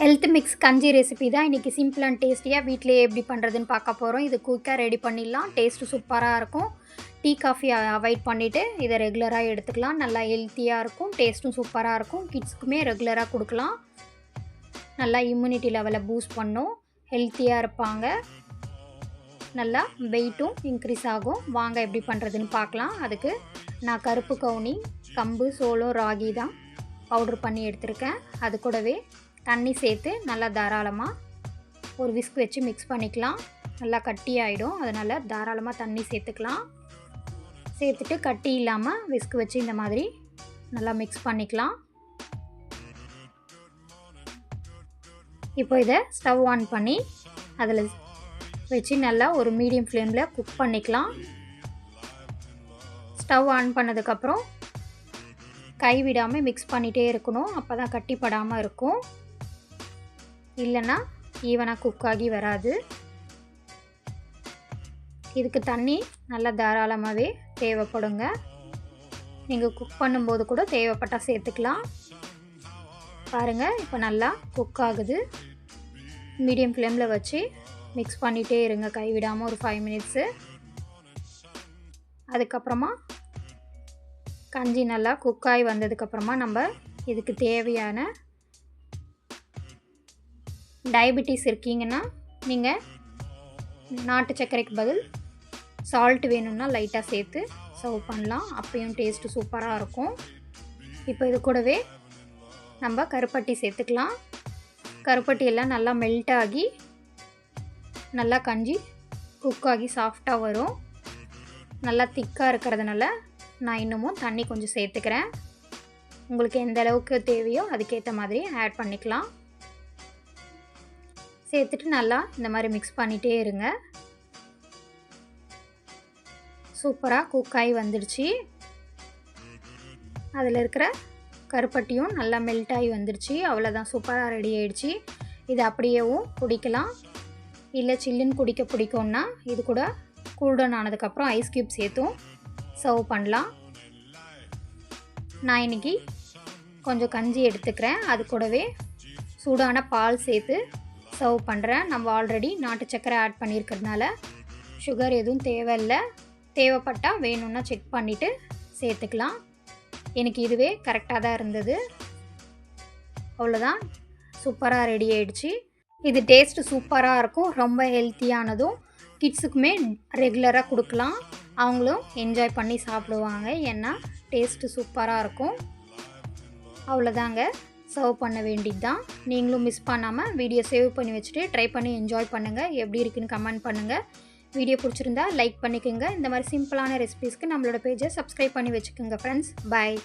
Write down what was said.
Health mix கஞ்சி recipe தான் இன்றைக்கி சிம்பிள் அண்ட் டேஸ்டியாக வீட்டிலேயே எப்படி பண்ணுறதுன்னு பார்க்க போகிறோம். இது குயிக்காக ரெடி பண்ணிடலாம். டேஸ்ட்டு சூப்பராக இருக்கும். டீ காஃபி அவாய்ட் பண்ணிவிட்டு இதை ரெகுலராக எடுத்துக்கலாம். நல்லா ஹெல்த்தியாக இருக்கும். டேஸ்ட்டும் சூப்பராக இருக்கும். கிட்ஸ்க்குமே ரெகுலராக கொடுக்கலாம். நல்லா இம்யூனிட்டி லெவலை பூஸ்ட் பண்ணும். ஹெல்த்தியாக இருப்பாங்க. நல்லா வெயிட்டும் இன்க்ரீஸ் ஆகும். வாங்க எப்படி பண்ணுறதுன்னு பார்க்கலாம். அதுக்கு நான் கருப்பு கவுனி, கம்பு, சோளம், ராகி தான் பவுட்ரு பண்ணி எடுத்திருக்கேன். அது கூடவே தண்ணி சேர்த்து நல்லா தாராளமாக ஒரு விஸ்க் வச்சு மிக்ஸ் பண்ணிக்கலாம். நல்லா கட்டி ஆகிடும். அதனால் தாராளமாக தண்ணி சேர்த்துக்கலாம். சேர்த்துட்டு கட்டி இல்லாமல் விஸ்க் வச்சு இந்த மாதிரி நல்லா மிக்ஸ் பண்ணிக்கலாம். இப்போ இதை ஸ்டவ் ஆன் பண்ணி அதில் வச்சு நல்லா ஒரு மீடியம் ஃப்ளேமில் குக் பண்ணிக்கலாம். ஸ்டவ் ஆன் பண்ணதுக்கப்புறம் கைவிடாமல் மிக்ஸ் பண்ணிகிட்டே இருக்கணும். அப்போ தான் கட்டிப்படாமல் இருக்கும். இல்லைன்னா ஈவனாக குக் ஆகி வராது. இதுக்கு தண்ணி நல்லா தாராளமாகவே தேவைப்படுங்க. நீங்கள் குக் பண்ணும்போது கூட தேவைப்பட்டால் சேர்த்துக்கலாம். பாருங்கள், இப்போ நல்லா குக் ஆகுது. மீடியம் ஃப்ளேமில் வச்சு மிக்ஸ் பண்ணிகிட்டே இருங்க கைவிடாமல் ஒரு 5 மினிட்ஸு. அதுக்கப்புறமா கஞ்சி நல்லா குக்காகி வந்ததுக்கப்புறமா நம்ம இதுக்கு தேவையான டயபெட்டிஸ் இருக்கீங்கன்னா நீங்கள் நாட்டு சர்க்கரைக்கு பதில் சால்ட் வேணும்னா லைட்டாக சேர்த்து சர்வ் பண்ணலாம். அப்பயும் டேஸ்ட்டு சூப்பராக இருக்கும். இப்போ இது கூடவே நம்ம கருப்பட்டி சேர்த்துக்கலாம். கருப்பட்டி எல்லாம் நல்லா மெல்ட் ஆகி நல்லா கஞ்சி குக்காகி சாஃப்டாக வரும். நல்லா திக்காக இருக்கிறதுனால நான் இன்னமும் தண்ணி கொஞ்சம் சேர்த்துக்கிறேன். உங்களுக்கு எந்த அளவுக்கு தேவையோ அதுக்கேற்ற மாதிரி ஆட் பண்ணிக்கலாம். சேர்த்துட்டு நல்லா இந்த மாதிரி மிக்ஸ் பண்ணிகிட்டே இருங்க. சூப்பராக குக்காகி வந்துடுச்சு. அதில் இருக்கிற கருப்பட்டியும் நல்லா மெல்ட் ஆகி வந்துடுச்சு. அவ்வளோதான், சூப்பராக ரெடி ஆகிடுச்சு. இது அப்படியேவும் குடிக்கலாம். இல்லை சில்லுன்னு குடிக்க பிடிக்கும்னா இது கூட கூல்டவுன் ஆனதுக்கப்புறம் ஐஸ் க்யூப் சேர்த்தும் சர்வ் பண்ணலாம். நான் இன்றைக்கி கொஞ்சம் கஞ்சி எடுத்துக்கிறேன். அது கூடவே சூடான பால் சேர்த்து சர்வ் பண்ணுறேன். நம்ம ஆல்ரெடி நாட்டு சக்கரை ஆட் பண்ணியிருக்கிறதுனால சுகர் எதுவும் தேவையில்லை. தேவைப்பட்டால் வேணும்னா செக் பண்ணிவிட்டு சேர்த்துக்கலாம். எனக்கு இதுவே கரெக்டாக தான் இருந்தது. அவ்வளோதான், சூப்பராக ரெடி ஆகிடுச்சு. இது டேஸ்ட்டு சூப்பராக இருக்கும். ரொம்ப ஹெல்த்தியானதும் கிட்ஸுக்குமே ரெகுலராக கொடுக்கலாம். அவங்களும் என்ஜாய் பண்ணி சாப்பிடுவாங்க. ஏன்னா டேஸ்ட்டு சூப்பராக இருக்கும். அவ்வளோதாங்க, சர்வ் பண்ண வேண்டியது தான். நீங்களும் மிஸ் பண்ணாமல் வீடியோ சேவ் பண்ணி வச்சுட்டு ட்ரை பண்ணி என்ஜாய் பண்ணுங்கள். எப்படி இருக்குன்னு கமெண்ட் பண்ணுங்கள். வீடியோ பிடிச்சிருந்தா லைக் பண்ணிக்கோங்க. இந்த மாதிரி சிம்பிளான ரெசிபீஸ்க்கு நம்மளோட பேஜை சப்ஸ்கிரைப் பண்ணி வச்சுக்கோங்க ஃப்ரெண்ட்ஸ். பாய்.